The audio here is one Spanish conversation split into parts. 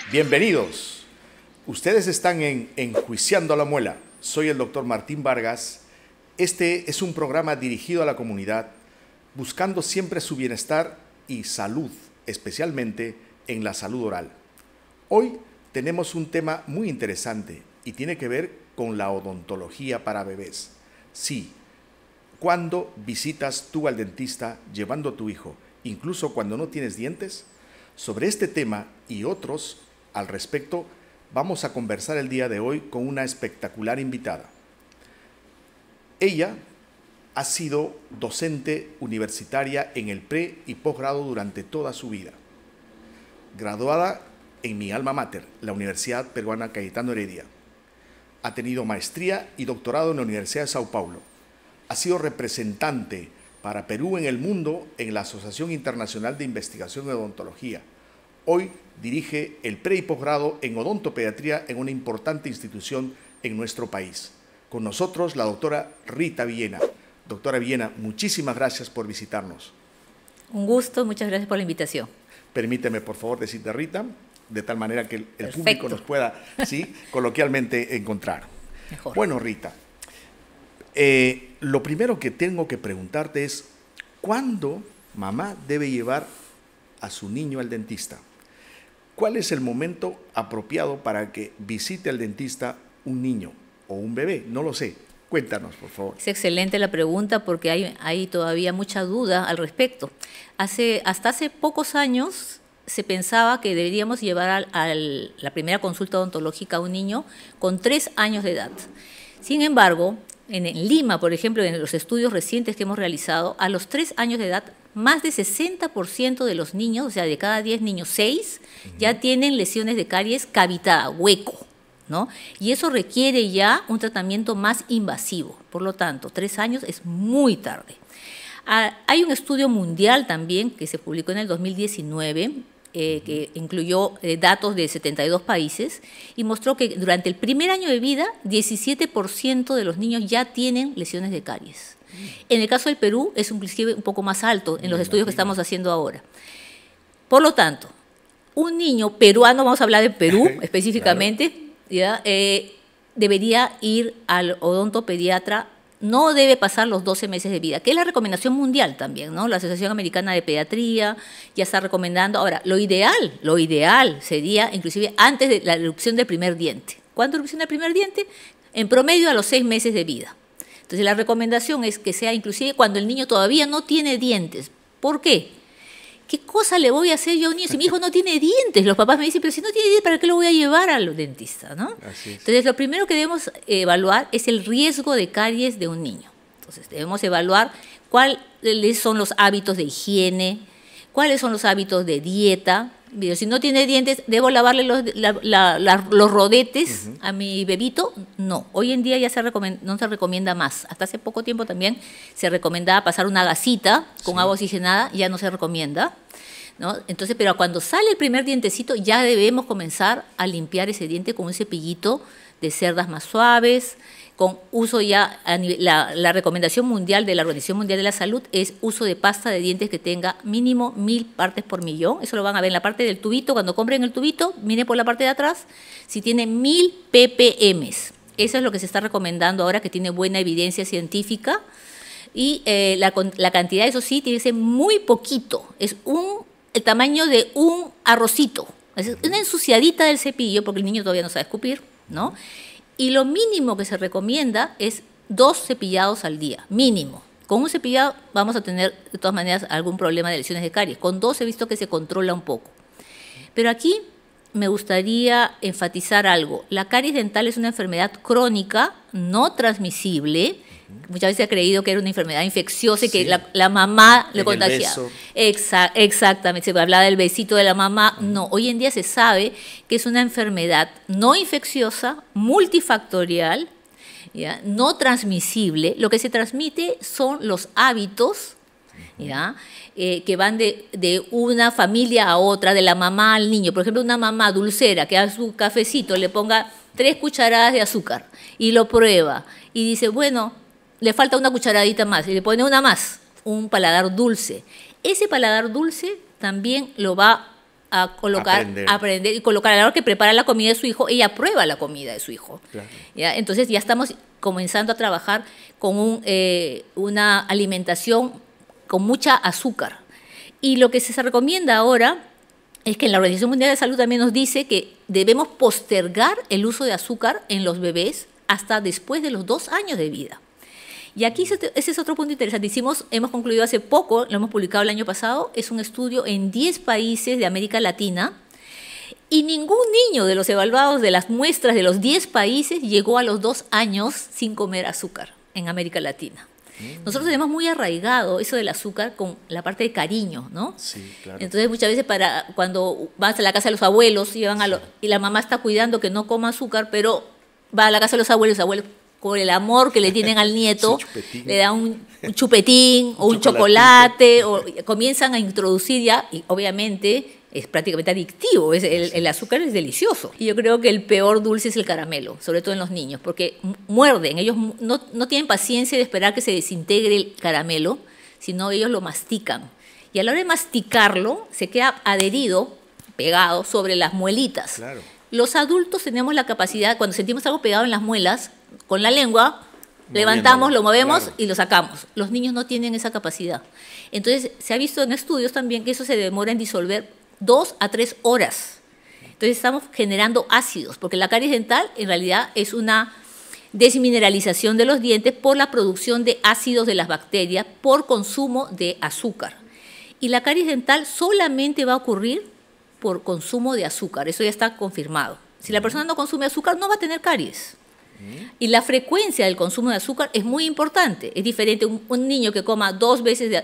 Bienvenidos. Ustedes están en Enjuiciando a la Muela. Soy el doctor Martín Vargas. Este es un programa dirigido a la comunidad, buscando siempre su bienestar y salud, especialmente en la salud oral. Hoy tenemos un tema muy interesante y tiene que ver con la odontología para bebés. Sí, cuando visitas tú al dentista llevando a tu hijo, incluso cuando no tienes dientes, sobre este tema y otros al respecto, vamos a conversar el día de hoy con una espectacular invitada. Ella ha sido docente universitaria en el pre y posgrado durante toda su vida. Graduada en mi alma mater, la Universidad Peruana Cayetano Heredia. Ha tenido maestría y doctorado en la Universidad de Sao Paulo. Ha sido representante para Perú en el mundo en la Asociación Internacional de Investigación de Odontología. Hoy dirige el pre y posgrado en odontopediatría en una importante institución en nuestro país. Con nosotros la doctora Rita Villena. Doctora Villena, muchísimas gracias por visitarnos. Un gusto, muchas gracias por la invitación. Permíteme, por favor, decirte Rita, de tal manera que el público nos pueda, ¿sí?, coloquialmente encontrar. Mejor. Bueno, Rita, lo primero que tengo que preguntarte es, ¿cuándo mamá debe llevar a su niño al dentista? ¿Cuál es el momento apropiado para que visite al dentista un niño o un bebé? No lo sé. Cuéntanos, por favor. Es excelente la pregunta porque hay todavía mucha duda al respecto. Hasta hace pocos años se pensaba que deberíamos llevar a la primera consulta odontológica a un niño con 3 años de edad. Sin embargo, en Lima, por ejemplo, en los estudios recientes que hemos realizado, a los 3 años de edad, más de 60% de los niños, o sea, de cada 10 niños, 6, ya tienen lesiones de caries cavitada, hueco, ¿no? Y eso requiere ya un tratamiento más invasivo. Por lo tanto, 3 años es muy tarde. Hay un estudio mundial también que se publicó en el 2019, que incluyó datos de 72 países y mostró que durante el primer año de vida, 17% de los niños ya tienen lesiones de caries. En el caso del Perú es inclusive un poco más alto en los estudios que estamos haciendo ahora. Por lo tanto, un niño peruano, vamos a hablar de Perú específicamente, claro, ¿ya? Debería ir al odontopediatra. No debe pasar los 12 meses de vida, que es la recomendación mundial también, ¿no? La Asociación Americana de Pediatría ya está recomendando. Ahora, lo ideal sería inclusive antes de la erupción del primer diente. ¿Cuándo erupción del primer diente? En promedio a los 6 meses de vida. Entonces, la recomendación es que sea inclusive cuando el niño todavía no tiene dientes. ¿Por qué? ¿Qué cosa le voy a hacer yo a un niño si mi hijo no tiene dientes? Los papás me dicen, pero si no tiene dientes, ¿para qué lo voy a llevar al dentista, ¿no? Así es. Entonces, lo primero que debemos evaluar es el riesgo de caries de un niño. Entonces, debemos evaluar cuáles son los hábitos de higiene, cuáles son los hábitos de dieta. Si no tiene dientes, ¿debo lavarle los rodetes a mi bebito? No. Hoy en día ya no se recomienda más. Hasta hace poco tiempo también se recomendaba pasar una gasita con agua oxigenada, ya no se recomienda, ¿no? Entonces, pero cuando sale el primer dientecito, ya debemos comenzar a limpiar ese diente con un cepillito de cerdas más suaves, con uso ya, la recomendación mundial de la Organización Mundial de la Salud es uso de pasta de dientes que tenga mínimo 1000 partes por millón. Eso lo van a ver en la parte del tubito. Cuando compren el tubito, miren por la parte de atrás, si tiene 1000 ppm. Eso es lo que se está recomendando ahora, que tiene buena evidencia científica. Y la cantidad, eso sí, tiene que ser muy poquito. Es el tamaño de un arrocito. Es una ensuciadita del cepillo, porque el niño todavía no sabe escupir, ¿no? Y lo mínimo que se recomienda es 2 cepillados al día, mínimo. Con un cepillado vamos a tener, de todas maneras, algún problema de lesiones de caries. Con 2 he visto que se controla un poco. Pero aquí me gustaría enfatizar algo. La caries dental es una enfermedad crónica, no transmisible. Muchas veces se ha creído que era una enfermedad infecciosa y que la mamá le contagiaba. Exactamente, se hablaba del besito de la mamá. No, hoy en día se sabe que es una enfermedad no infecciosa, multifactorial, ¿ya? No transmisible. Lo que se transmite son los hábitos, ¿ya? Que van de una familia a otra, de la mamá al niño. Por ejemplo, una mamá dulcera que a su cafecito le ponga 3 cucharadas de azúcar y lo prueba y dice, bueno, le falta una cucharadita más y le pone una más, un paladar dulce. Ese paladar dulce también lo va a colocar, aprender y colocar. A la hora que prepara la comida de su hijo, ella prueba la comida de su hijo. Claro. ¿Ya? Entonces ya estamos comenzando a trabajar con una alimentación con mucha azúcar. Y lo que se recomienda ahora es que la Organización Mundial de Salud también nos dice que debemos postergar el uso de azúcar en los bebés hasta después de los 2 años de vida. Y aquí ese es otro punto interesante. Hemos concluido hace poco, lo hemos publicado el año pasado, es un estudio en 10 países de América Latina, y ningún niño de los evaluados de las muestras de los 10 países llegó a los 2 años sin comer azúcar en América Latina. Nosotros tenemos muy arraigado eso del azúcar con la parte de cariño, ¿no? Sí, claro. Entonces muchas veces cuando vas a la casa de los abuelos y la mamá está cuidando que no coma azúcar, pero va a la casa de los abuelos con el amor que le tienen al nieto, le da un chupetín o un chocolate, o comienzan a introducir ya, y obviamente es prácticamente adictivo, el azúcar es delicioso. Y yo creo que el peor dulce es el caramelo, sobre todo en los niños, porque muerden, ellos no tienen paciencia de esperar que se desintegre el caramelo, sino ellos lo mastican. Y a la hora de masticarlo, se queda adherido, pegado sobre las muelitas. Claro. Los adultos tenemos la capacidad, cuando sentimos algo pegado en las muelas, con la lengua, levantamos, lo movemos, claro, y lo sacamos. Los niños no tienen esa capacidad. Entonces, se ha visto en estudios también que eso se demora en disolver 2 a 3 horas. Entonces, estamos generando ácidos, porque la caries dental en realidad es una desmineralización de los dientes por la producción de ácidos de las bacterias por consumo de azúcar. Y la caries dental solamente va a ocurrir por consumo de azúcar, eso ya está confirmado. Si la persona no consume azúcar, no va a tener caries. Y la frecuencia del consumo de azúcar es muy importante. Es diferente un niño que coma 2 veces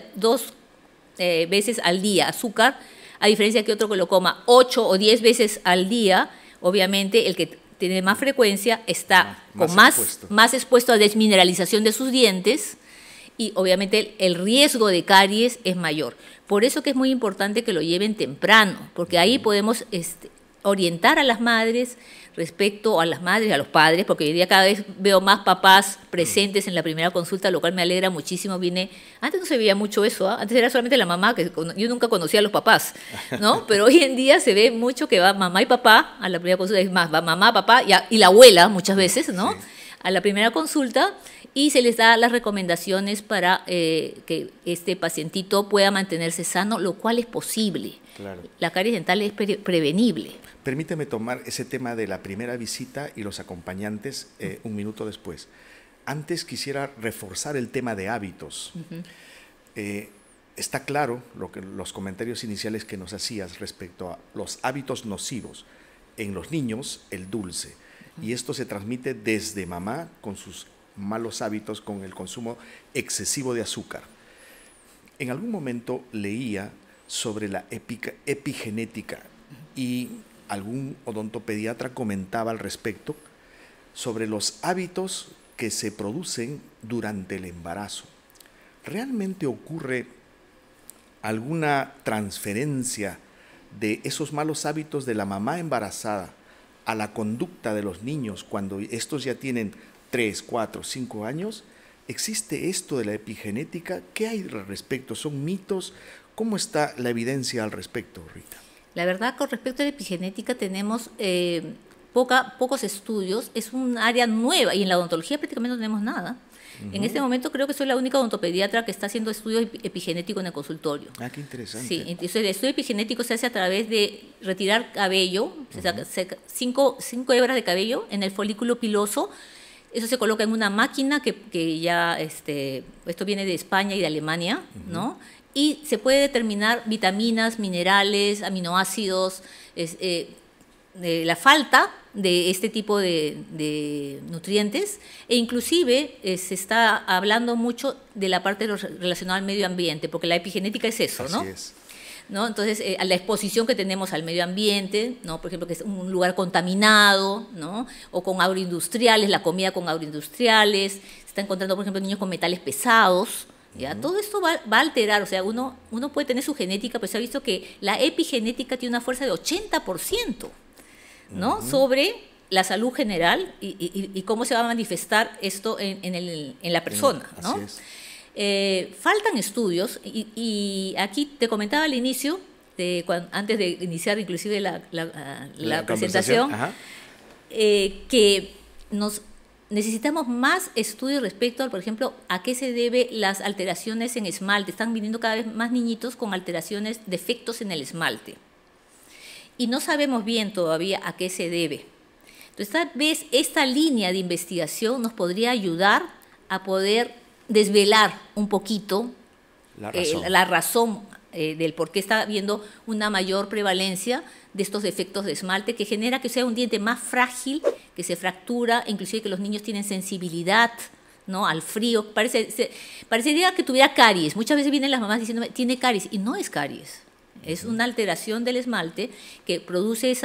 al día azúcar, a diferencia que otro que lo coma 8 o 10 veces al día. Obviamente el que tiene más frecuencia está más expuesto a desmineralización de sus dientes, y obviamente el riesgo de caries es mayor. Por eso que es muy importante que lo lleven temprano, porque ahí podemos orientar a las madres respecto a las madres, a los padres, porque hoy día cada vez veo más papás presentes en la primera consulta, lo cual me alegra muchísimo. Antes no se veía mucho eso, ¿eh? Antes era solamente la mamá, que yo nunca conocía a los papás, ¿no? Pero hoy en día se ve mucho que va mamá y papá a la primera consulta, es más, va mamá, papá y la abuela muchas veces, ¿no? Sí. A la primera consulta, y se les da las recomendaciones para que este pacientito pueda mantenerse sano, lo cual es posible. Claro. La caries dental es prevenible. Permíteme tomar ese tema de la primera visita y los acompañantes un minuto después. Antes quisiera reforzar el tema de hábitos. Está claro los comentarios iniciales que nos hacías respecto a los hábitos nocivos. En los niños, el dulce. Y esto se transmite desde mamá con sus malos hábitos, con el consumo excesivo de azúcar. En algún momento leía sobre la epigenética y algún odontopediatra comentaba al respecto sobre los hábitos que se producen durante el embarazo. ¿Realmente ocurre alguna transferencia de esos malos hábitos de la mamá embarazada a la conducta de los niños cuando estos ya tienen 3, 4, 5 años? ¿Existe esto de la epigenética? ¿Qué hay al respecto? ¿Son mitos? ¿Cómo está la evidencia al respecto, Rita? La verdad, con respecto a la epigenética tenemos pocos estudios, es un área nueva y en la odontología prácticamente no tenemos nada. En este momento creo que soy la única odontopediatra que está haciendo estudios epigenéticos en el consultorio. Ah, qué interesante. Sí, entonces el estudio epigenético se hace a través de retirar cabello, se saca 5 hebras de cabello en el folículo piloso. Eso se coloca en una máquina que ya, esto viene de España y de Alemania, ¿no? Y se puede determinar vitaminas, minerales, aminoácidos, la falta de este tipo de nutrientes, e inclusive se está hablando mucho de la parte relacionada al medio ambiente, porque la epigenética es eso, ¿no? Así es. ¿No? Entonces, a la exposición que tenemos al medio ambiente, ¿no? Por ejemplo, que es un lugar contaminado, ¿no? O con agroindustriales, la comida con agroindustriales, se está encontrando, por ejemplo, niños con metales pesados, ¿ya? Todo esto va a alterar, o sea, uno puede tener su genética, pero se ha visto que la epigenética tiene una fuerza de 80%, ¿no? Sobre la salud general y cómo se va a manifestar esto en la persona, ¿no? Así es. Faltan estudios y aquí te comentaba al inicio antes de iniciar inclusive la conversación, presentación, que necesitamos más estudios respecto, por ejemplo, a qué se debe las alteraciones en esmalte. Están viniendo cada vez más niñitos con alteraciones, defectos en el esmalte. Y no sabemos bien todavía a qué se debe. Entonces, tal vez esta línea de investigación nos podría ayudar a poder desvelar un poquito la razón del por qué está habiendo una mayor prevalencia de estos defectos de esmalte, que genera que sea un diente más frágil, que se fractura, inclusive que los niños tienen sensibilidad, ¿no?, al frío. Parecería que tuviera caries. Muchas veces vienen las mamás diciendo, tiene caries, y no es caries. Es una alteración del esmalte que produce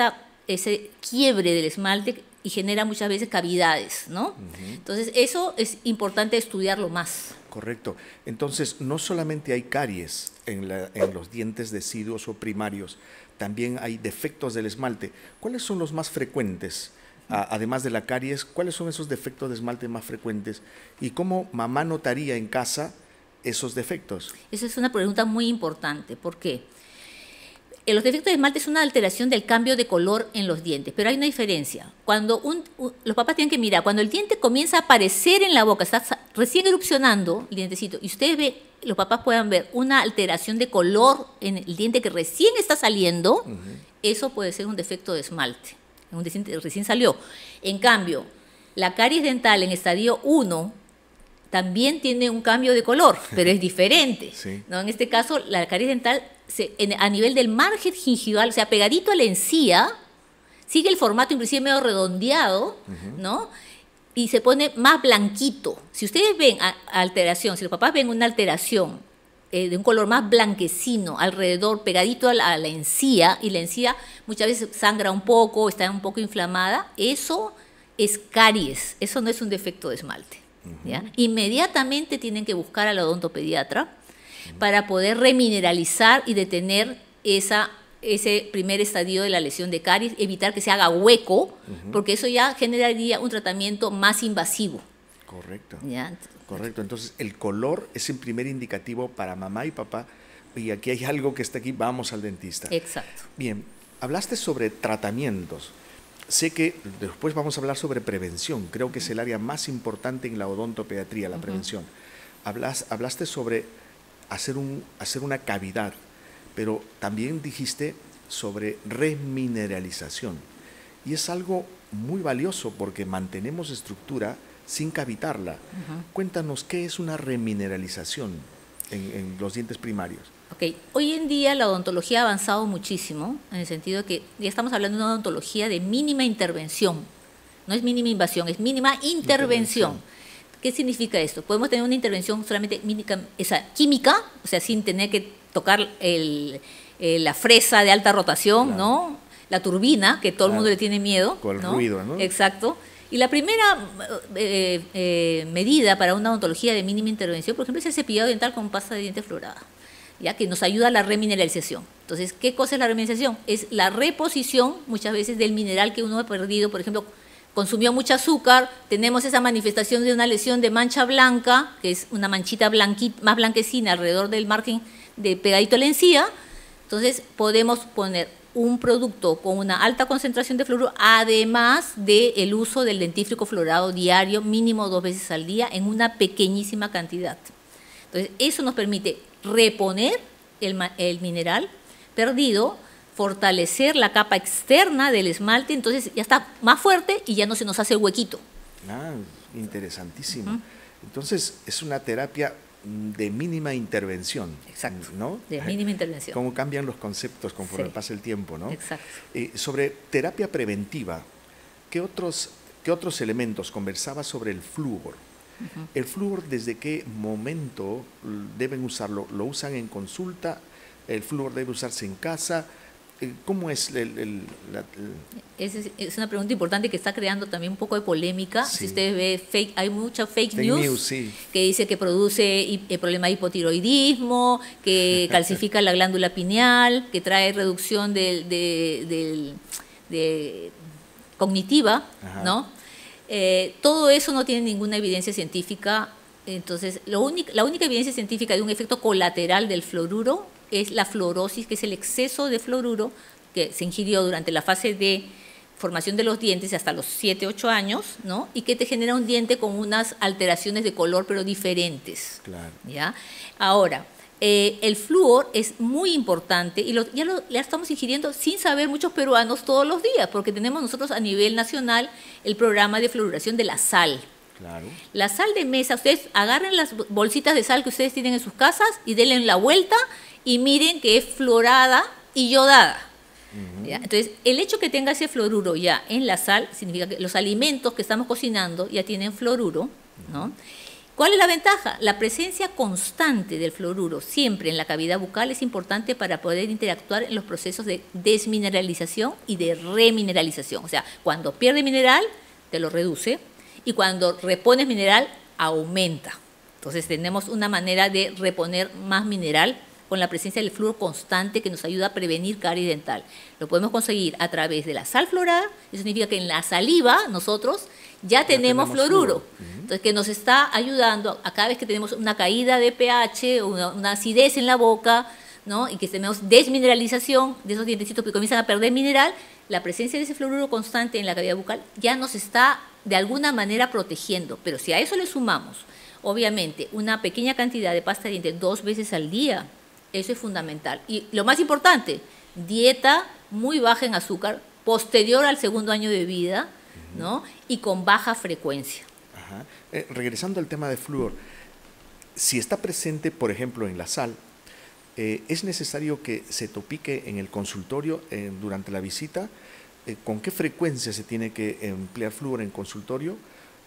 ese quiebre del esmalte y genera muchas veces cavidades, ¿no? Entonces, eso es importante estudiarlo más. Correcto. Entonces, no solamente hay caries en los dientes deciduos o primarios, también hay defectos del esmalte. ¿Cuáles son los más frecuentes? Además de la caries, ¿cuáles son esos defectos de esmalte más frecuentes? ¿Y cómo mamá notaría en casa esos defectos? Esa es una pregunta muy importante. ¿Por qué? Los defectos de esmalte es una alteración del cambio de color en los dientes, pero hay una diferencia. Cuando los papás tienen que mirar, cuando el diente comienza a aparecer en la boca, está recién erupcionando el dientecito, y ustedes ven, los papás puedan ver una alteración de color en el diente que recién está saliendo, eso puede ser un defecto de esmalte, un diente recién salió. En cambio, la caries dental en estadio 1 también tiene un cambio de color, pero es diferente, sí, ¿no? En este caso, la caries dental a nivel del margen gingival, o sea, pegadito a la encía, sigue el formato inclusive medio redondeado, ¿no? Y se pone más blanquito. Si ustedes ven alteración, si los papás ven una alteración de un color más blanquecino alrededor, pegadito a la encía, y la encía muchas veces sangra un poco, está un poco inflamada, eso es caries, eso no es un defecto de esmalte. ¿Ya? Inmediatamente tienen que buscar al odontopediatra para poder remineralizar y detener ese primer estadio de la lesión de caries, evitar que se haga hueco, porque eso ya generaría un tratamiento más invasivo. Correcto. ¿Ya? Correcto. Entonces, el color es el primer indicativo para mamá y papá. Y aquí hay algo que está aquí, vamos al dentista. Exacto. Bien, hablaste sobre tratamientos. Sé que después vamos a hablar sobre prevención. Creo que es el área más importante en la odontopediatría, la prevención. Hablaste sobre hacer una cavidad, pero también dijiste sobre remineralización. Y es algo muy valioso porque mantenemos estructura sin cavitarla. Cuéntanos, ¿qué es una remineralización en los dientes primarios? Ok, hoy en día la odontología ha avanzado muchísimo, en el sentido de que ya estamos hablando de una odontología de mínima intervención. No es mínima invasión, es mínima intervención. ¿Qué significa esto? Podemos tener una intervención solamente química, o sea, sin tener que tocar la fresa de alta rotación, claro, ¿no? La turbina, que todo el mundo le tiene miedo. Con el ¿no? ruido, ¿no? Exacto. Y la primera medida para una odontología de mínima intervención, por ejemplo, es el cepillado dental con pasta de diente florada, ¿ya? Que nos ayuda a la remineralización. Entonces, ¿qué cosa es la remineralización? Es la reposición, muchas veces, del mineral que uno ha perdido. Por ejemplo, consumió mucho azúcar, tenemos esa manifestación de una lesión de mancha blanca, que es una manchita más blanquecina alrededor del margen de pegadito a la encía. Entonces, podemos poner un producto con una alta concentración de fluoruro, además del uso del dentífrico fluorado diario, mínimo 2 veces al día, en una pequeñísima cantidad. Entonces, eso nos permite reponer el mineral perdido, fortalecer la capa externa del esmalte, entonces ya está más fuerte y ya no se nos hace huequito. Ah, interesantísimo. Entonces, es una terapia de mínima intervención. Exacto, ¿no? de mínima intervención. Cómo cambian los conceptos conforme pasa el tiempo, ¿no? Exacto. Sobre terapia preventiva, ¿qué otros elementos? Conversaba sobre el flúor. ¿El flúor desde qué momento deben usarlo? ¿Lo usan en consulta? ¿El flúor debe usarse en casa? ¿Cómo es Es una pregunta importante que está creando también un poco de polémica. Sí. Si ustedes ven, hay mucha fake news sí, que dice que produce problema de hipotiroidismo, que calcifica la glándula pineal, que trae reducción cognitiva, ¿no? Todo eso no tiene ninguna evidencia científica. Entonces, la única evidencia científica de un efecto colateral del fluoruro es la fluorosis, que es el exceso de fluoruro que se ingirió durante la fase de formación de los dientes hasta los 7, 8 años, ¿no? Y que te genera un diente con unas alteraciones de color, pero diferentes. Claro. ¿Ya? Ahora, el flúor es muy importante y ya estamos ingiriendo sin saber muchos peruanos todos los días, porque tenemos nosotros a nivel nacional el programa de fluoración de la sal. Claro. La sal de mesa, ustedes agarren las bolsitas de sal que ustedes tienen en sus casas y denle la vuelta y miren que es fluorada y yodada. ¿Ya? Entonces, el hecho que tenga ese fluoruro ya en la sal significa que los alimentos que estamos cocinando ya tienen fluoruro, ¿no? ¿Cuál es la ventaja? La presencia constante del fluoruro siempre en la cavidad bucal es importante para poder interactuar en los procesos de desmineralización y de remineralización. O sea, cuando pierde mineral, te lo reduce, y cuando repones mineral, aumenta. Entonces, tenemos una manera de reponer más mineral con la presencia del flúor constante que nos ayuda a prevenir caries dental. Lo podemos conseguir a través de la sal fluorada. Eso significa que en la saliva nosotros ya tenemos fluoruro. Entonces, que nos está ayudando a cada vez que tenemos una caída de pH, una acidez en la boca, ¿no? Y que tenemos desmineralización de esos dientecitos que comienzan a perder mineral, la presencia de ese fluoruro constante en la cavidad bucal ya nos está de alguna manera protegiendo. Pero si a eso le sumamos, obviamente, una pequeña cantidad de pasta de dientes 2 veces al día, eso es fundamental. Y lo más importante, dieta muy baja en azúcar, posterior al 2.º año de vida, ¿no? Y con baja frecuencia. Ajá. Regresando al tema de flúor, si está presente, por ejemplo, en la sal, ¿es necesario que se topique en el consultorio durante la visita? ¿Con qué frecuencia se tiene que emplear flúor en consultorio?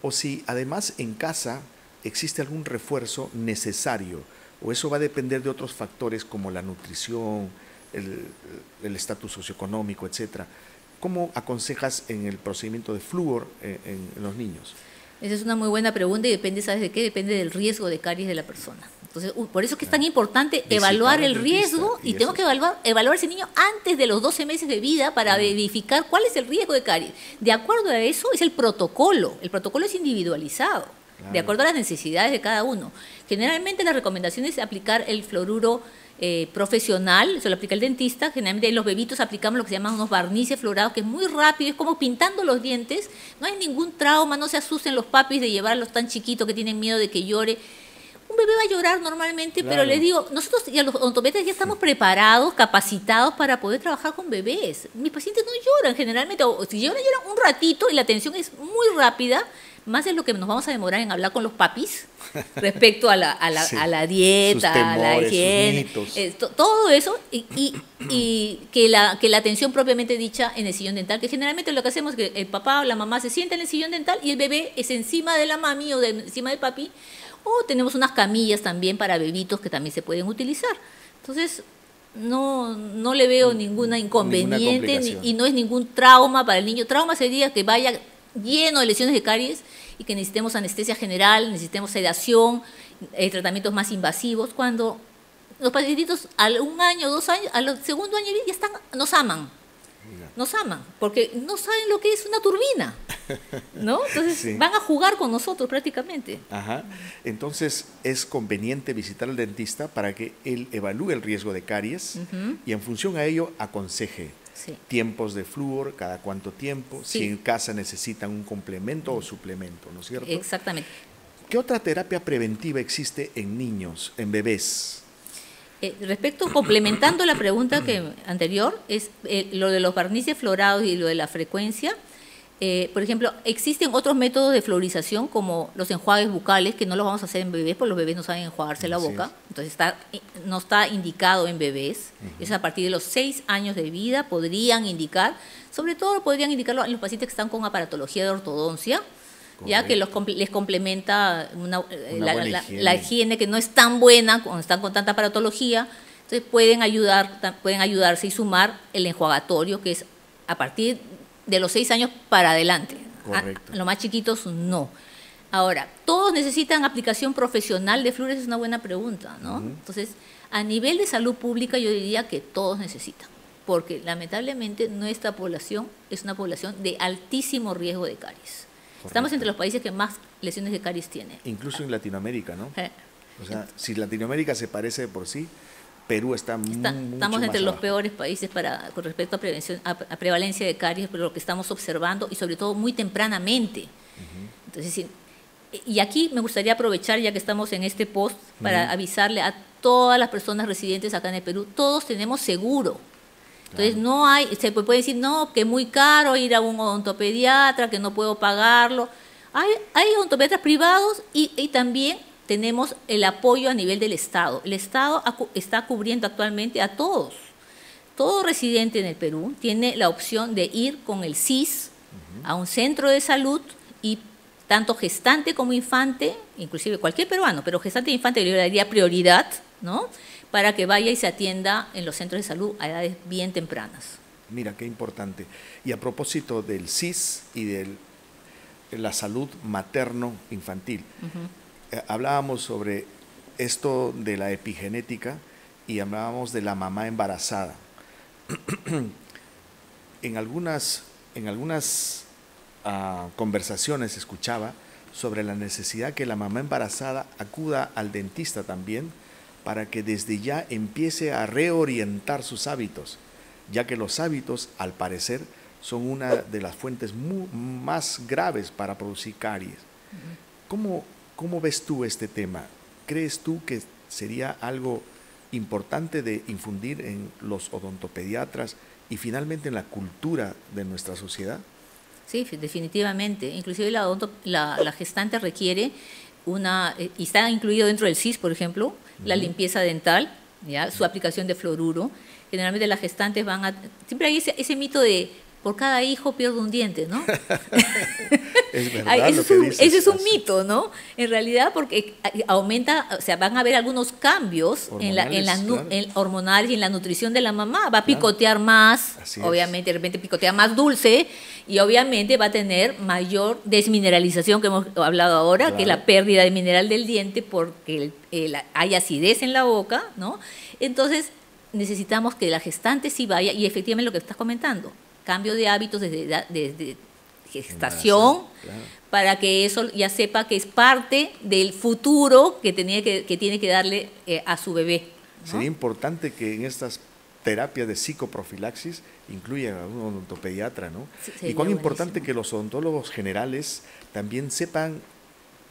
O si además en casa existe algún refuerzo necesario, o eso va a depender de otros factores como la nutrición, el estatus socioeconómico, etcétera. ¿Cómo aconsejas en el procedimiento de flúor en los niños? Esa es una muy buena pregunta y depende, ¿sabes de qué? Depende del riesgo de caries de la persona. Entonces, por eso es que es tan importante evaluar el riesgo y tengo que evaluar ese niño antes de los 12 meses de vida para verificar cuál es el riesgo de caries. De acuerdo a eso es el protocolo. El protocolo es individualizado, de acuerdo a las necesidades de cada uno. Generalmente la recomendación es aplicar el fluoruro profesional, eso lo aplica el dentista. Generalmente en los bebitos aplicamos lo que se llaman unos barnices fluorados, que es muy rápido, es como pintando los dientes. No hay ningún trauma, no se asusten los papis de llevarlos tan chiquitos que tienen miedo de que llore. Un bebé va a llorar normalmente, claro. Pero les digo, nosotros ya los odontopetas ya estamos preparados, capacitados para poder trabajar con bebés. Mis pacientes no lloran generalmente, o si lloran un ratito y la atención es muy rápida, más de lo que nos vamos a demorar en hablar con los papis respecto a la dieta, temores, a la higiene, todo eso, y que la atención propiamente dicha en el sillón dental, que generalmente lo que hacemos es que el papá o la mamá se sienta en el sillón dental y el bebé es encima de la mami o encima del papi, o tenemos unas camillas también para bebitos que también se pueden utilizar. Entonces, no le veo ninguna inconveniente y no es ningún trauma para el niño. Trauma sería que vaya lleno de lesiones de caries y que necesitemos anestesia general, necesitemos sedación, tratamientos más invasivos, cuando los pacientitos a 1 año, 2 años, al 2.º año de vida ya nos aman, porque no saben lo que es una turbina, ¿no? Entonces sí, van a jugar con nosotros prácticamente. Ajá. Entonces es conveniente visitar al dentista para que él evalúe el riesgo de caries y en función a ello aconseje. Sí. Tiempos de flúor, cada cuánto tiempo, sí. Si en casa necesitan un complemento o suplemento, ¿no es cierto? Exactamente. ¿Qué otra terapia preventiva existe en niños, en bebés? Complementando la pregunta anterior, es lo de los barnices fluorados y lo de la frecuencia. Por ejemplo, existen otros métodos de fluorización como los enjuagues bucales, que no los vamos a hacer en bebés porque los bebés no saben enjuagarse la boca. Entonces no está indicado en bebés. Eso a partir de los 6 años de vida podrían indicar, sobre todo podrían indicarlo en los pacientes que están con aparatología de ortodoncia, ya que les complementa la higiene que no es tan buena cuando están con tanta aparatología. Entonces pueden ayudarse y sumar el enjuagatorio, que es a partir de los 6 años para adelante. Correcto. Los más chiquitos no. Ahora, ¿todos necesitan aplicación profesional de flúor? Es una buena pregunta, ¿no? Entonces, a nivel de salud pública yo diría que todos necesitan, porque lamentablemente nuestra población es una población de altísimo riesgo de caries. Correcto. Estamos entre los países que más lesiones de caries tiene. Incluso en Latinoamérica, ¿no? O sea, si Latinoamérica se parece de por sí, Perú está mucho Estamos más entre los abajo. peores países con respecto a prevención, a prevalencia de caries, pero lo que estamos observando y sobre todo muy tempranamente. Entonces, y aquí me gustaría aprovechar, ya que estamos en este post, para avisarle a todas las personas residentes acá en el Perú, todos tenemos seguro. Entonces, no hay, se puede decir, no, que es muy caro ir a un odontopediatra, que no puedo pagarlo. Hay odontopediatras privados y también tenemos el apoyo a nivel del Estado. El Estado está cubriendo actualmente a todos. Todo residente en el Perú tiene la opción de ir con el SIS a un centro de salud y tanto gestante como infante, inclusive cualquier peruano, pero gestante e infante le daría prioridad, ¿no?, para que vaya y se atienda en los centros de salud a edades bien tempranas. Mira, qué importante. Y a propósito del SIS y de la salud materno-infantil, hablábamos sobre esto de la epigenética y hablábamos de la mamá embarazada. En algunas conversaciones escuchaba sobre la necesidad que la mamá embarazada acuda al dentista también para que desde ya empiece a reorientar sus hábitos, ya que los hábitos, al parecer, son una de las fuentes más graves para producir caries. ¿Cómo ves tú este tema? ¿Crees tú que sería algo importante de infundir en los odontopediatras y finalmente en la cultura de nuestra sociedad? Sí, definitivamente. Inclusive la gestante requiere y está incluido dentro del SIS, por ejemplo, la limpieza dental, ¿ya?, su aplicación de fluoruro. Generalmente las gestantes siempre hay ese mito de por cada hijo pierde un diente, ¿no? Es verdad lo que dices. Ese es un mito, ¿no? En realidad, porque aumenta, o sea, van a haber algunos cambios hormonales y en la nutrición de la mamá. Va a picotear más, obviamente, de repente picotea más dulce y obviamente va a tener mayor desmineralización, que hemos hablado ahora, que es la pérdida de mineral del diente porque hay acidez en la boca, ¿no? Entonces, necesitamos que la gestante sí vaya, y efectivamente lo que estás comentando, cambio de hábitos desde gestación, para que eso ya sepa que es parte del futuro que tiene que darle a su bebé, ¿no? Sería importante que en estas terapias de psicoprofilaxis incluyan a un odontopediatra, ¿no? Sí, y cuán importante que los odontólogos generales también sepan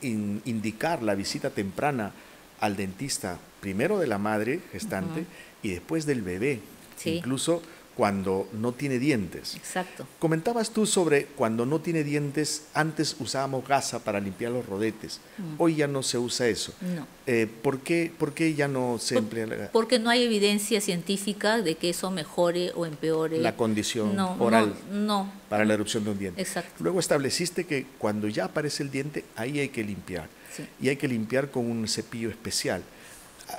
indicar la visita temprana al dentista, primero de la madre gestante y después del bebé, incluso cuando no tiene dientes. Exacto. Comentabas tú sobre cuando no tiene dientes, antes usábamos gasa para limpiar los rodetes. Hoy ya no se usa eso. No. ¿Por qué ya no se emplea la gasa? Porque no hay evidencia científica de que eso mejore o empeore La condición oral no. para la erupción de un diente. Exacto. Luego estableciste que cuando ya aparece el diente, ahí hay que limpiar. Sí. Y hay que limpiar con un cepillo especial.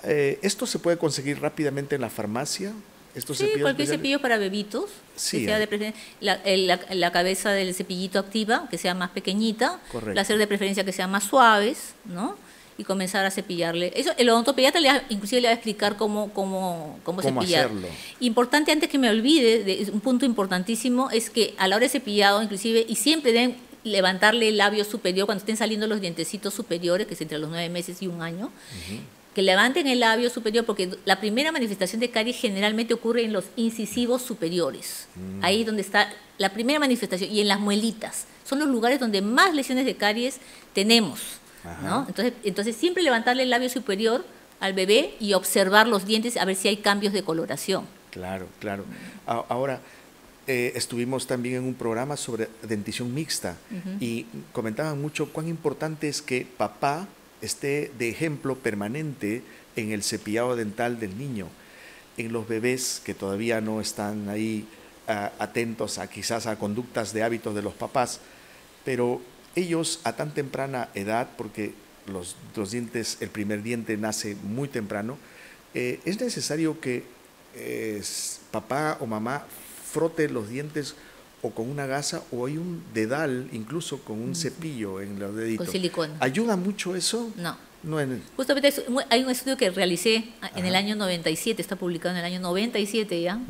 ¿Esto se puede conseguir rápidamente en la farmacia? Sí, cualquier cepillo para bebitos, sí, que sea de preferencia, la cabeza del cepillito activa, que sea más pequeñita, láser de preferencia que sean más suaves, ¿no? Y comenzar a cepillarle. Eso, el odontopediatra inclusive le va a explicar cómo cepillar. Hacerlo. Importante, antes que me olvide, un punto importantísimo es que a la hora de cepillado, inclusive, y siempre deben levantarle el labio superior cuando estén saliendo los dientecitos superiores, que es entre los 9 meses y un año, que levanten el labio superior, porque la primera manifestación de caries generalmente ocurre en los incisivos superiores. Ahí es donde está la primera manifestación, y en las muelitas. Son los lugares donde más lesiones de caries tenemos, ¿no? Entonces siempre levantarle el labio superior al bebé y observar los dientes a ver si hay cambios de coloración. Claro, claro. Ahora, estuvimos también en un programa sobre dentición mixta y comentaban mucho cuán importante es que papá esté de ejemplo permanente en el cepillado dental del niño. En los bebés que todavía no están ahí atentos quizás a conductas de hábitos de los papás, pero ellos a tan temprana edad, porque los dientes, el primer diente nace muy temprano, es necesario que papá o mamá frote los dientes o con una gasa, o hay un dedal, incluso con un cepillo en los deditos. Con silicona. ¿Ayuda mucho eso? No. No. Justamente hay un estudio que realicé en el año 97, está publicado en el año 97 ya,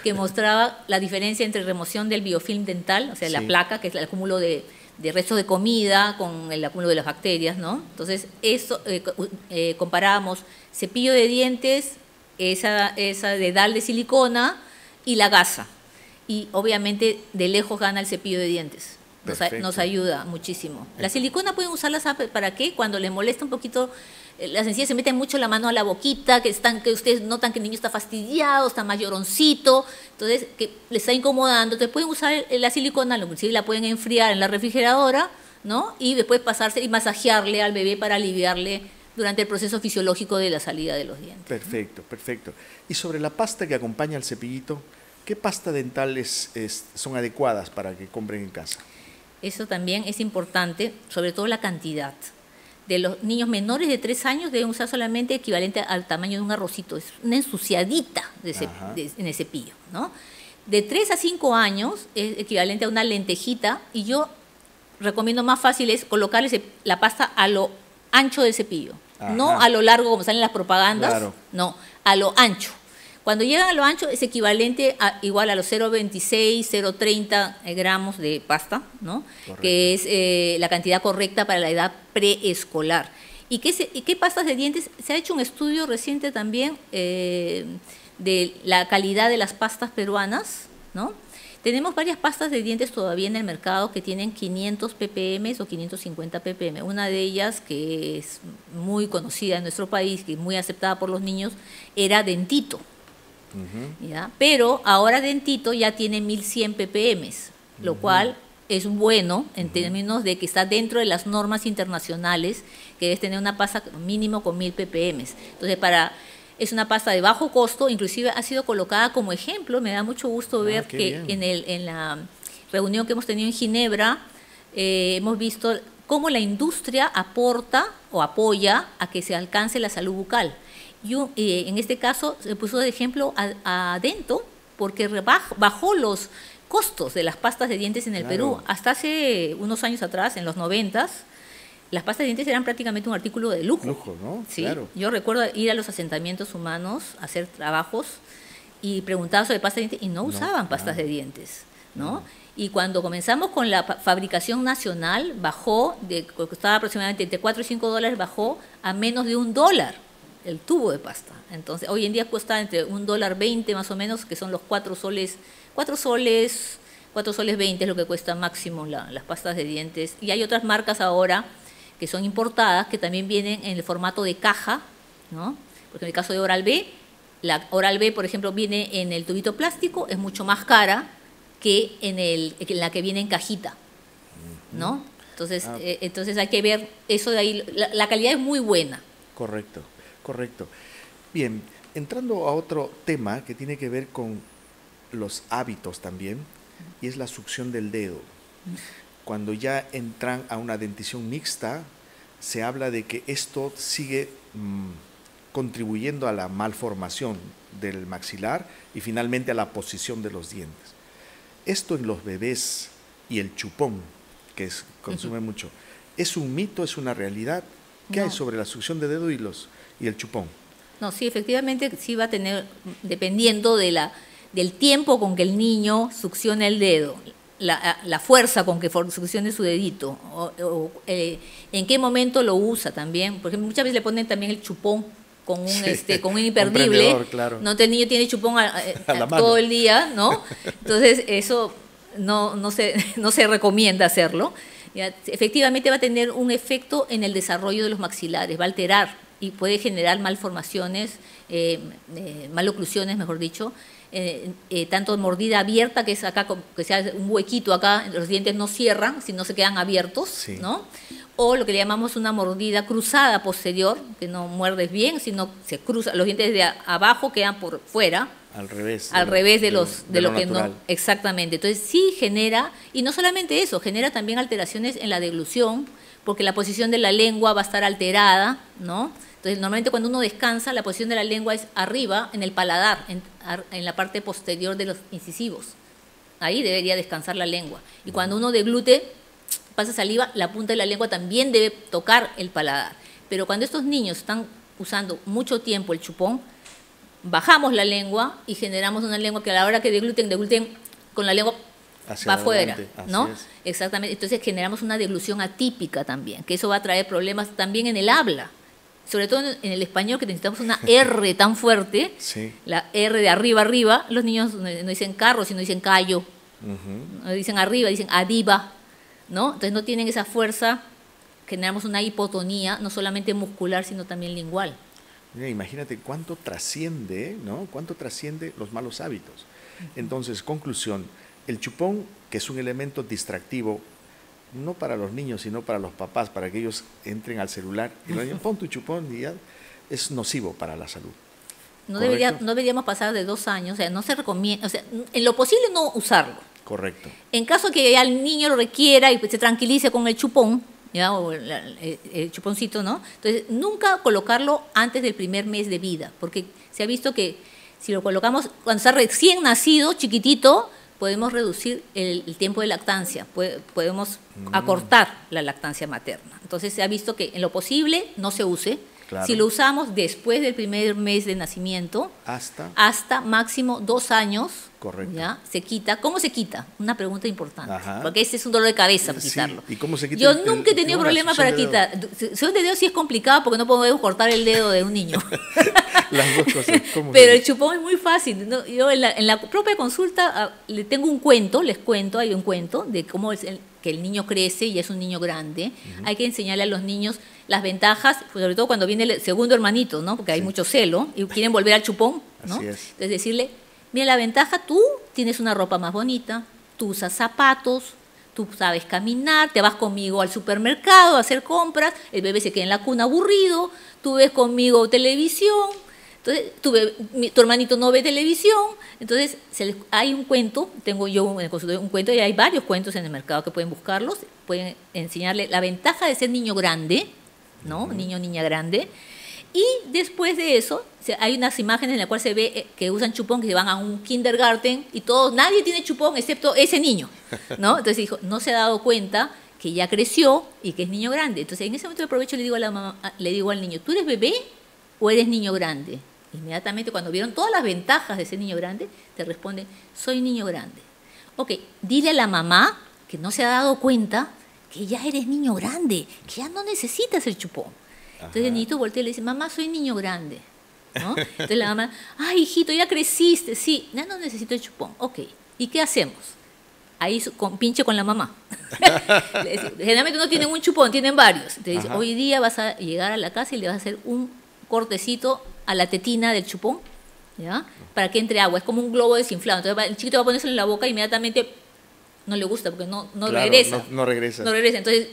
que mostraba la diferencia entre remoción del biofilm dental, o sea, la placa, que es el acúmulo de restos de comida con el acúmulo de las bacterias, ¿no? Entonces, eso comparábamos cepillo de dientes esa dedal de silicona y la gasa. Y obviamente de lejos gana el cepillo de dientes. Nos ayuda muchísimo. La silicona pueden usarla, ¿sabe para qué? Cuando les molesta un poquito las encías, se meten mucho la mano a la boquita, que ustedes notan que el niño está fastidiado, está más lloroncito, entonces que le está incomodando. Entonces pueden usar la silicona, inclusive la pueden enfriar en la refrigeradora, ¿no? Y después pasarse y masajearle al bebé para aliviarle durante el proceso fisiológico de la salida de los dientes. Perfecto, perfecto. Y sobre la pasta que acompaña al cepillito, ¿qué pasta dental son adecuadas para que compren en casa? Eso también es importante, sobre todo la cantidad. De los niños menores de 3 años deben usar solamente equivalente al tamaño de un arrocito, es una ensuciadita en el cepillo, ¿no? De 3 a 5 años es equivalente a una lentejita, y yo recomiendo más fácil es colocarle la pasta a lo ancho del cepillo, no a lo largo como salen las propagandas, no, a lo ancho. Cuando llegan a lo ancho es equivalente igual a los 0,26, 0,30 gramos de pasta, ¿no? Correcto. Que es la cantidad correcta para la edad preescolar. ¿Y qué pastas de dientes? Se ha hecho un estudio reciente también de la calidad de las pastas peruanas, ¿no? Tenemos varias pastas de dientes todavía en el mercado que tienen 500 ppm o 550 ppm. Una de ellas, que es muy conocida en nuestro país, que es muy aceptada por los niños, era Dentito. ¿Ya? Pero ahora Dentito ya tiene 1100 ppm, lo cual es bueno en términos de que está dentro de las normas internacionales, que debe tener una pasta mínimo con 1000 ppm. Entonces, es una pasta de bajo costo, inclusive ha sido colocada como ejemplo. Me da mucho gusto ver que en la reunión que hemos tenido en Ginebra hemos visto cómo la industria aporta o apoya a que se alcance la salud bucal. En este caso se puso de ejemplo a Dento, porque bajó los costos de las pastas de dientes en el Perú. Hasta hace unos años atrás, en los 90s, las pastas de dientes eran prácticamente un artículo de lujo. Lujo, ¿no? Sí. Claro. Yo recuerdo ir a los asentamientos humanos a hacer trabajos y preguntaba sobre pastas de dientes y no usaban pastas de dientes, ¿no? Y cuando comenzamos con la fabricación nacional, bajó, costaba aproximadamente entre 4 y 5 dólares, bajó a menos de $1 el tubo de pasta. Entonces, hoy en día cuesta entre $1.20 más o menos, que son los 4 soles 20 es lo que cuesta máximo las pastas de dientes. Y hay otras marcas ahora que son importadas, que también vienen en el formato de caja, ¿no? Porque en el caso de Oral-B, la Oral-B, por ejemplo, viene en el tubito plástico, es mucho más cara que en la que viene en cajita, ¿no? Entonces hay que ver eso de ahí. La calidad es muy buena. Correcto. Bien, entrando a otro tema que tiene que ver con los hábitos también, y es la succión del dedo. Cuando ya entran a una dentición mixta, se habla de que esto sigue contribuyendo a la malformación del maxilar y finalmente a la posición de los dientes. Esto en los bebés y el chupón, que consume mucho, ¿es un mito, es una realidad? ¿Qué hay sobre la succión de dedo y el chupón? No, sí, efectivamente sí va a tener, dependiendo del tiempo con que el niño succiona el dedo, la fuerza con que succione su dedito, en qué momento lo usa también. Por ejemplo, muchas veces le ponen también el chupón con un imperdible, claro. ¿No? El niño tiene chupón todo el día, ¿no? Entonces eso no se recomienda hacerlo. Ya, efectivamente va a tener un efecto en el desarrollo de los maxilares, va a alterar y puede generar malformaciones, maloclusiones, mejor dicho, tanto mordida abierta, que es acá, que sea un huequito acá, los dientes no cierran, sino se quedan abiertos, sí, ¿no? O lo que le llamamos una mordida cruzada posterior, que no muerdes bien, sino se cruza, los dientes de abajo quedan por fuera. Al revés de lo que no. Exactamente. Entonces sí genera, y no solamente eso, genera también alteraciones en la deglución, porque la posición de la lengua va a estar alterada, ¿no? Entonces normalmente cuando uno descansa, la posición de la lengua es arriba, en el paladar, en la parte posterior de los incisivos. Ahí debería descansar la lengua. Y cuando uno deglute, pasa saliva, la punta de la lengua también debe tocar el paladar. Pero cuando estos niños están usando mucho tiempo el chupón, bajamos la lengua y generamos una lengua que a la hora que degluten con la lengua hacia afuera, ¿no? Exactamente. Entonces generamos una deglución atípica también, que eso va a traer problemas también en el habla, sobre todo en el español, que necesitamos una R tan fuerte, Sí. la R de arriba, los niños no dicen carro, sino dicen callo, Ujú. no dicen arriba, dicen adiva, ¿no? Entonces no tienen esa fuerza, generamos una hipotonía, no solamente muscular, sino también lingual. Mira, imagínate cuánto trasciende, ¿no? Cuánto trasciende los malos hábitos. Entonces, conclusión, el chupón, que es un elemento distractivo, no para los niños, sino para los papás, para que ellos entren al celular y le digan, pon tu chupón y ya, es nocivo para la salud. No, ¿Correcto? no deberíamos pasar de 2 años, o sea, no se recomienda, o sea, en lo posible no usarlo. Correcto. En caso que ya el niño lo requiera y pues se tranquilice con el chupón, ¿ya? O el chuponcito, ¿no? Entonces, nunca colocarlo antes del primer mes de vida, porque se ha visto que si lo colocamos cuando está recién nacido, chiquitito, podemos reducir el tiempo de lactancia, podemos acortar la lactancia materna. Entonces, se ha visto que en lo posible no se use. Claro. Si lo usamos después del primer mes de nacimiento, hasta máximo 2 años, Correcto. ¿ya? Se quita. ¿Cómo se quita? Una pregunta importante. Ajá. Porque ese es un dolor de cabeza Sí, quitarlo. ¿y cómo se quita Yo el- nunca he el- tenido una problema succión para de dedo? quitar. Succión de dedo sí es complicado porque no podemos cortar el dedo de un niño. Las dos cosas. ¿Cómo Pero se- el chupón es muy fácil, ¿no? Yo en la propia consulta le tengo un cuento, les cuento, hay un cuento de cómo es que el niño crece y es un niño grande. Hay que enseñarle a los niños las ventajas, sobre todo cuando viene el segundo hermanito, ¿no? Porque hay Sí. mucho celo y quieren volver al chupón, ¿no? Así es. Entonces decirle, mira la ventaja, tú tienes una ropa más bonita, tú usas zapatos, tú sabes caminar, te vas conmigo al supermercado a hacer compras, el bebé se queda en la cuna aburrido, tú ves conmigo televisión, entonces tu hermanito no ve televisión, entonces hay un cuento, tengo yo en el consultorio un cuento y hay varios cuentos en el mercado que pueden buscarlos, pueden enseñarle la ventaja de ser niño grande, ¿no? Niño o niña grande. Y después de eso, hay unas imágenes en las cuales se ve que usan chupón, que se van a un kindergarten y nadie tiene chupón excepto ese niño, ¿no? Entonces dijo, no se ha dado cuenta que ya creció y que es niño grande. Entonces en ese momento de aprovecho le digo a la mamá, le digo al niño, ¿tú eres bebé o eres niño grande? Inmediatamente cuando vieron todas las ventajas de ser niño grande, te responde, soy niño grande. Ok, dile a la mamá que no se ha dado cuenta que ya eres niño grande, que ya no necesitas el chupón. Entonces el niñito voltea y le dice, mamá, soy niño grande, ¿no? Entonces la mamá, ay, hijito, ya creciste, sí, ya no necesito el chupón. Ok, ¿y qué hacemos? Ahí pinche con la mamá. Generalmente no tienen un chupón, tienen varios. Te dice, hoy día vas a llegar a la casa y le vas a hacer un cortecito a la tetina del chupón, ¿ya? Para que entre agua, es como un globo desinflado. Entonces el chiquito va a ponerse en la boca y inmediatamente no le gusta porque no Claro, regresa. No regresa. No regresa, entonces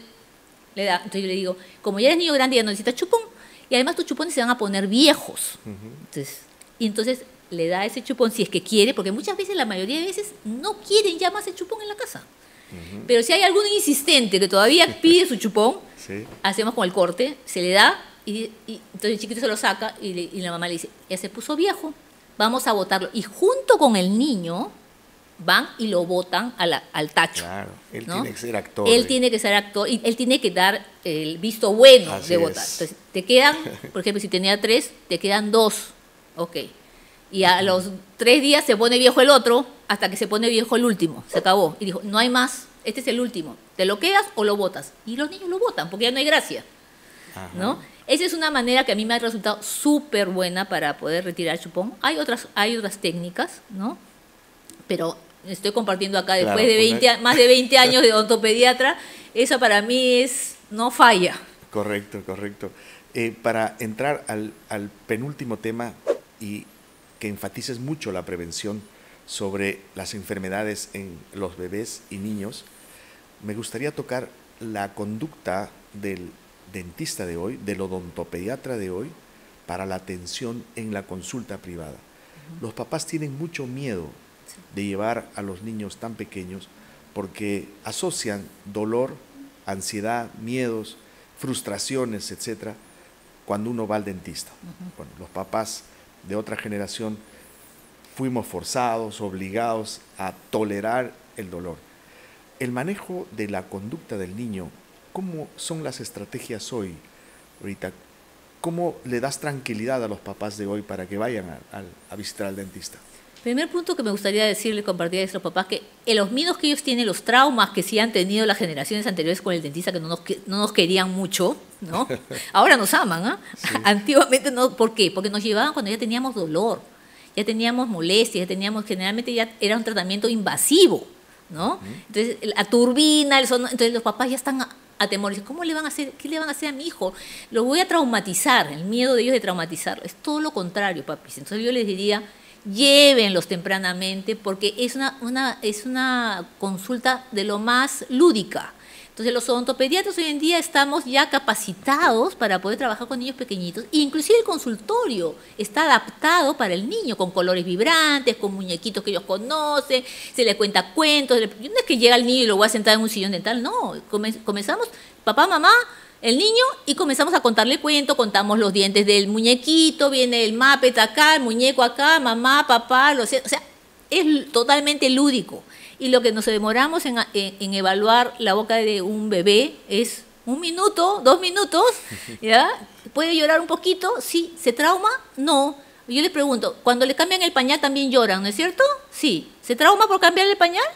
le da. Entonces yo le digo, como ya eres niño grande, ya no necesitas chupón. Y además tus chupones se van a poner viejos. Entonces le da ese chupón si es que quiere, porque muchas veces, la mayoría de veces, no quieren ya más el chupón en la casa. Pero si hay algún insistente que todavía pide su chupón, Sí. hacemos con el corte, se le da, y entonces el chiquito se lo saca y la mamá le dice, ya se puso viejo, vamos a botarlo. Y junto con el niño van y lo botan al tacho. Claro, él ¿no? tiene que ser actor. Él tiene que ser actor y él tiene que dar el visto bueno Así de votar. es. Entonces, te quedan, por ejemplo, si tenía 3, te quedan 2. Ok. Y a los 3 días se pone viejo el otro, hasta que se pone viejo el último. Se acabó. Y dijo, no hay más, este es el último. ¿Te lo quedas o lo botas? Y los niños lo botan, porque ya no hay gracia. Ajá. ¿No? Esa es una manera que a mí me ha resultado súper buena para poder retirar el chupón. Hay otras técnicas, ¿no? Pero estoy compartiendo acá, Claro, después de más de 20 años de odontopediatra, eso para mí no falla. Correcto. Para entrar al penúltimo tema y que enfatices mucho la prevención sobre las enfermedades en los bebés y niños, me gustaría tocar la conducta del dentista de hoy, del odontopediatra de hoy, para la atención en la consulta privada. Los papás tienen mucho miedo de llevar a los niños tan pequeños porque asocian dolor, ansiedad, miedos, frustraciones, etcétera, cuando uno va al dentista. Bueno, los papás de otra generación fuimos forzados, obligados a tolerar el dolor. El manejo de la conducta del niño, ¿cómo son las estrategias hoy, ahorita? ¿Cómo le das tranquilidad a los papás de hoy para que vayan a visitar al dentista? Primer punto que me gustaría decirle, compartir a los papás, que los miedos que ellos tienen, los traumas que sí han tenido las generaciones anteriores con el dentista, que no nos querían mucho, ¿no? Ahora nos aman, ¿ah? Sí. Antiguamente no. ¿Por qué? Porque nos llevaban cuando ya teníamos dolor, ya teníamos molestias, generalmente ya era un tratamiento invasivo, ¿no? Entonces, la turbina, entonces los papás ya están atemorizados. ¿Cómo le van a hacer? ¿Qué le van a hacer a mi hijo? Lo voy a traumatizar, el miedo de ellos de traumatizarlo. Es todo lo contrario, papis. Entonces yo les diría, llévenlos tempranamente porque es una consulta de lo más lúdica. Entonces los odontopediatras hoy en día estamos ya capacitados para poder trabajar con niños pequeñitos, inclusive el consultorio está adaptado para el niño, con colores vibrantes, con muñequitos que ellos conocen, se le cuenta cuentos, no es que llega el niño y lo voy a sentar en un sillón dental, no, comenzamos, papá, mamá, el niño, y comenzamos a contarle cuentos, contamos los dientes del muñequito, viene el Muppet acá, el muñeco acá, mamá, papá, o sea, es totalmente lúdico. Y lo que nos demoramos en evaluar la boca de un bebé es 1 minuto, 2 minutos, ¿ya? ¿Puede llorar un poquito? Sí. ¿Se trauma? No. Yo les pregunto, cuando le cambian el pañal también lloran, ¿no es cierto? Sí. ¿Se trauma por cambiar el pañal?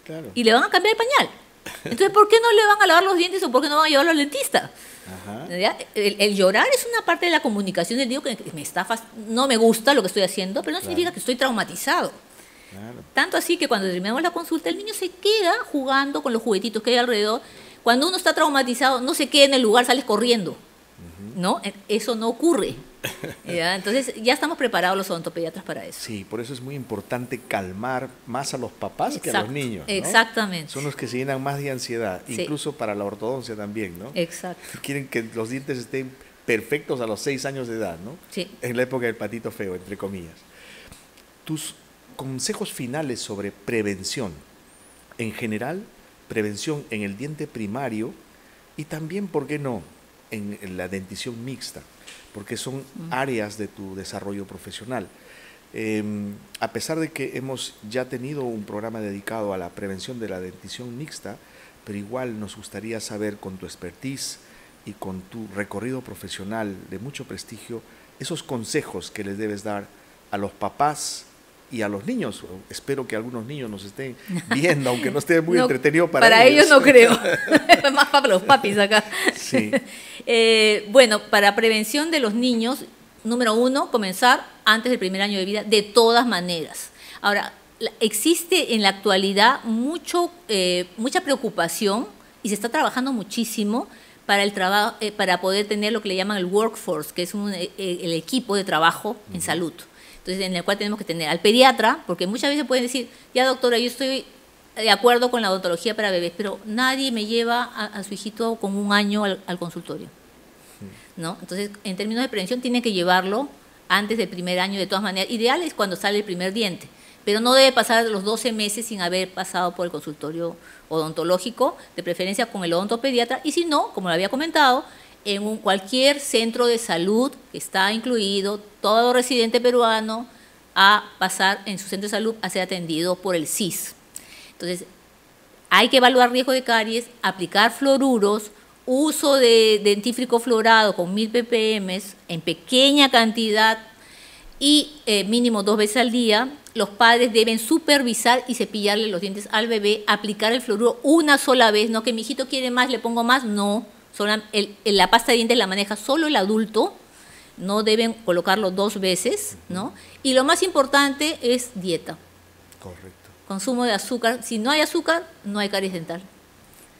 Claro. Y le van a cambiar el pañal. Entonces, ¿por qué no le van a lavar los dientes o por qué no van a llevarlo al dentista? Ajá. El llorar es una parte de la comunicación del niño que no me gusta lo que estoy haciendo, pero no significa que estoy traumatizado. Claro. Tanto así que cuando terminamos la consulta, el niño se queda jugando con los juguetitos que hay alrededor. Cuando uno está traumatizado, no se queda en el lugar, sales corriendo. ¿No? Eso no ocurre. ¿Ya? Entonces, ya estamos preparados los odontopediatras para eso. Sí, por eso es muy importante calmar más a los papás que a los niños, ¿no? Exactamente. Son los que se llenan más de ansiedad, sí. Incluso para la ortodoncia también, ¿no? Exacto. Quieren que los dientes estén perfectos a los 6 años de edad, ¿no? Sí. En la época del patito feo, entre comillas. Tus consejos finales sobre prevención, en general, prevención en el diente primario y también, ¿por qué no?, en la dentición mixta, porque son áreas de tu desarrollo profesional. A pesar de que hemos ya tenido un programa dedicado a la prevención de la dentición mixta, pero igual nos gustaría saber, con tu expertise y con tu recorrido profesional de mucho prestigio, esos consejos que les debes dar a los papás y a los niños. Espero que algunos niños nos estén viendo, aunque no esté muy entretenido para ellos. Para ellos no creo. Más para los papis acá. Sí. Bueno, para prevención de los niños, número 1, comenzar antes del primer año de vida, de todas maneras. Ahora, existe en la actualidad mucha preocupación y se está trabajando muchísimo para el trabajo, para poder tener lo que le llaman el workforce, que es el equipo de trabajo en salud. Entonces, en el cual tenemos que tener al pediatra, porque muchas veces pueden decir, ya doctora, yo estoy de acuerdo con la odontología para bebés, pero nadie me lleva a su hijito con 1 año al consultorio, ¿no? Entonces, en términos de prevención, tiene que llevarlo antes del primer año de todas maneras. Ideal es cuando sale el primer diente, pero no debe pasar los 12 meses sin haber pasado por el consultorio odontológico, de preferencia con el odontopediatra, y si no, como lo había comentado, en cualquier centro de salud que está incluido, todo residente peruano, a pasar en su centro de salud a ser atendido por el CIS. Entonces, hay que evaluar riesgo de caries, aplicar fluoruros, uso de dentífrico fluorado con 1000 ppm en pequeña cantidad y mínimo 2 veces al día. Los padres deben supervisar y cepillarle los dientes al bebé, aplicar el fluoruro una sola vez, no que mi hijito quiere más, le pongo más, no. La pasta de dientes la maneja solo el adulto, no deben colocarlo 2 veces, ¿no? Y lo más importante es dieta. Correcto. Consumo de azúcar. Si no hay azúcar, no hay caries dental.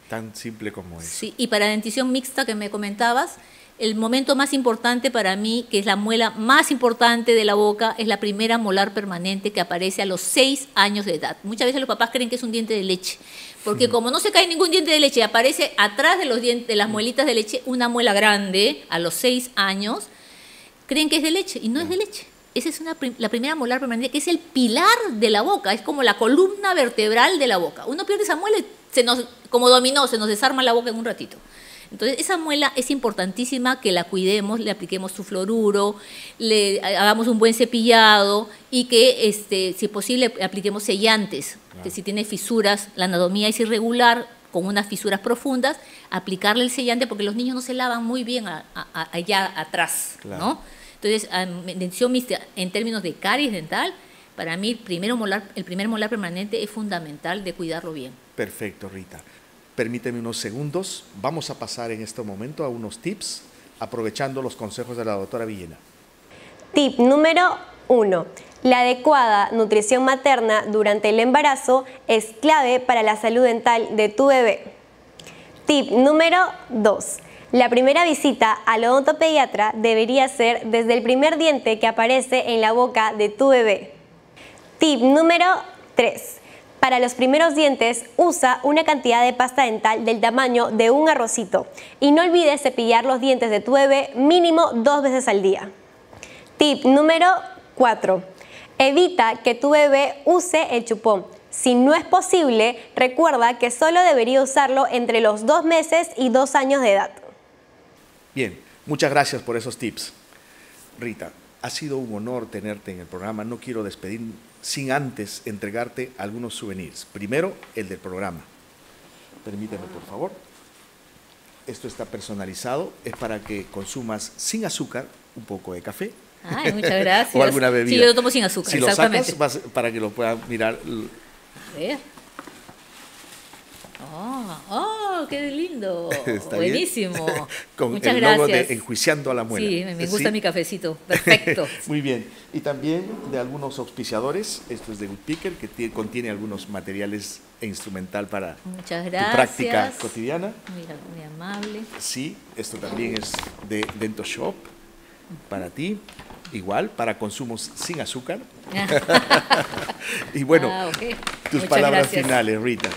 Tan simple como es. Sí, y para dentición mixta que me comentabas, el momento más importante para mí, que es la muela más importante de la boca, es la primera molar permanente que aparece a los 6 años de edad. Muchas veces los papás creen que es un diente de leche, porque como no se cae ningún diente de leche, aparece atrás de los dientes, de las muelitas de leche, una muela grande a los 6 años, creen que es de leche, y no es de leche. Esa es la primera molar permanente, que es el pilar de la boca, es como la columna vertebral de la boca. Uno pierde esa muela y como dominó, se nos desarma la boca en un ratito. Entonces, esa muela es importantísima que la cuidemos, le apliquemos su fluoruro, le hagamos un buen cepillado y que, si es posible, apliquemos sellantes. Claro. Que si tiene fisuras, la anatomía es irregular, con unas fisuras profundas, aplicarle el sellante porque los niños no se lavan muy bien allá atrás, claro. ¿No? Entonces, dentición mixta, en términos de caries dental, para mí el primer molar permanente es fundamental de cuidarlo bien. Perfecto, Rita. Permíteme unos segundos. Vamos a pasar en este momento a unos tips, aprovechando los consejos de la doctora Villena. Tip número 1. La adecuada nutrición materna durante el embarazo es clave para la salud dental de tu bebé. Tip número 2. La primera visita al odontopediatra debería ser desde el primer diente que aparece en la boca de tu bebé. Tip número 3. Para los primeros dientes, usa una cantidad de pasta dental del tamaño de un arrocito y no olvides cepillar los dientes de tu bebé mínimo 2 veces al día. Tip número 4. Evita que tu bebé use el chupón. Si no es posible, recuerda que solo debería usarlo entre los 2 meses y 2 años de edad. Bien, muchas gracias por esos tips. Rita, ha sido un honor tenerte en el programa. No quiero despedir sin antes entregarte algunos souvenirs. Primero, el del programa. Permíteme, por favor. Esto está personalizado. Es para que consumas sin azúcar un poco de café. Ay, muchas gracias. O alguna bebida. Sí, yo lo tomo sin azúcar, si exactamente. lo sacas, para que lo puedan mirar. A ver. Oh, qué lindo. ¿Está buenísimo. bien? Con muchas el logo gracias. de Enjuiciando a la Muela. Sí, me gusta mi cafecito. Perfecto. Muy bien. Y también de algunos auspiciadores. Esto es de Woodpecker, que contiene algunos materiales e instrumental para muchas tu gracias. práctica cotidiana. Mira, muy amable. Sí, esto también es de Dento Shop, para ti. Igual, para consumos sin azúcar. Y bueno, okay. Tus muchas palabras gracias. finales, Rita.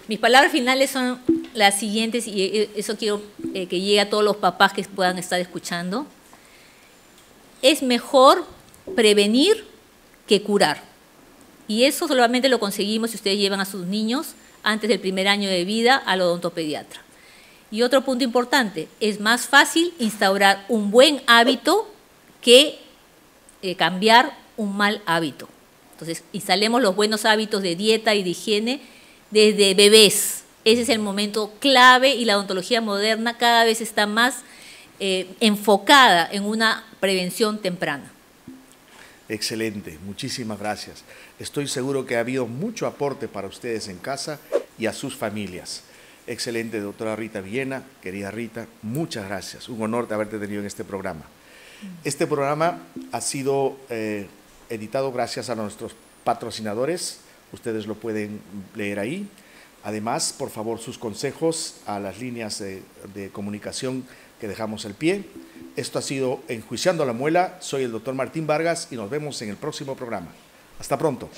Mis palabras finales son las siguientes, y eso quiero que llegue a todos los papás que puedan estar escuchando. Es mejor prevenir que curar. Y eso solamente lo conseguimos si ustedes llevan a sus niños antes del primer año de vida al odontopediatra. Y otro punto importante, es más fácil instaurar un buen hábito que cambiar un mal hábito. Entonces, instalemos los buenos hábitos de dieta y de higiene desde bebés. Ese es el momento clave y la odontología moderna cada vez está más enfocada en una prevención temprana. Excelente, muchísimas gracias. Estoy seguro que ha habido mucho aporte para ustedes en casa y a sus familias. Excelente, doctora Rita Villena, querida Rita, muchas gracias. Un honor de haberte tenido en este programa. Este programa ha sido editado gracias a nuestros patrocinadores. Ustedes lo pueden leer ahí. Además, por favor, sus consejos a las líneas de comunicación que dejamos al pie. Esto ha sido Enjuiciando a la Muela. Soy el doctor Martín Vargas y nos vemos en el próximo programa. Hasta pronto.